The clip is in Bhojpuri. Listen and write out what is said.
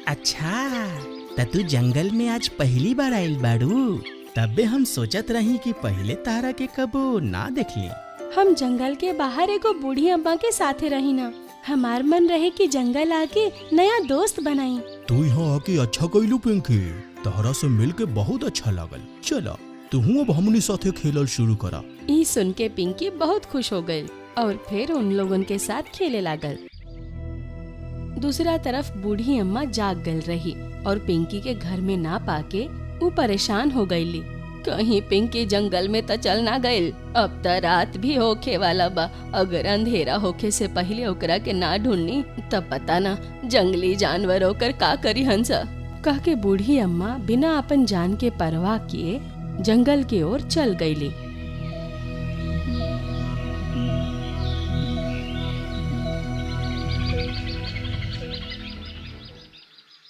अच्छा, त तू जंगल में आज पहली बार आइल बाड़ू। तबे हम सोचत रही कि पहले तारा के कबो ना देखली। हम जंगल के बाहर एगो बूढ़ी अम्मा के साथे रही ना। हमार मन रहे कि जंगल आके नया दोस्त बनाई। तू यहाँ आके अच्छा कइलू पिंकी, तहरा से मिल के बहुत अच्छा लागल। चला तू अब हमनी साथे खेलल शुरू करा। ई सुन के पिंकी बहुत खुश हो गई और फिर उन लोगन के साथ खेले लागल। दूसरा तरफ बूढ़ी अम्मा जाग गल रही और पिंकी के घर में ना पाके वो परेशान हो गईली। कहीं पिंकी जंगल में त चल ना गईल। अब त रात भी होखे वाला बा। अगर अंधेरा होखे से पहले ओकरा के ना ढूंढनी तब पता ना जंगली जानवर होकर का करी हंसा। कह के बूढ़ी अम्मा बिना अपन जान के परवाह किए जंगल की ओर चल गईली।